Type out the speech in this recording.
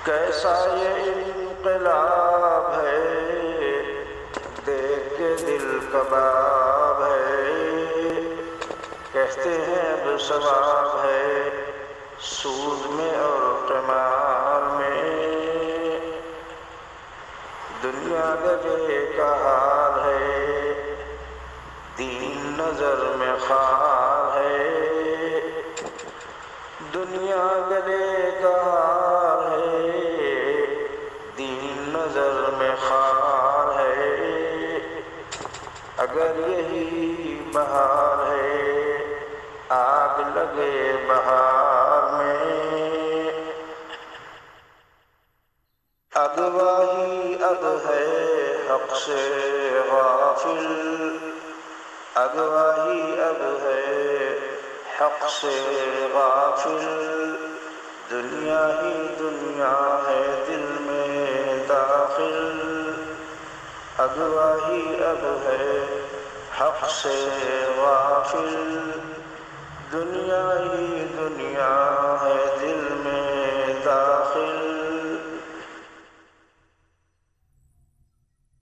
کیسا یہ انقلاب ہے، دیکھ کے دل کباب ہے، کہتے ہیں اب ثواب ہے سود میں اور قمار میں، دنیا گلے کا حال ہے، دین نظر میں خار ہے، دنیا گلے کا حال ہے، دین نظر میں خار ہے، اگر یہی بہار ہے آگ لگے بہار میں، اغواہی اب ہے حق سے غافل، اغواہی اب ہے حق سے غافل، دنیا ہی دنیا ہے دل میں داخل، اغواہی اب ہے حق سے غافل، دنیا ہی دنیا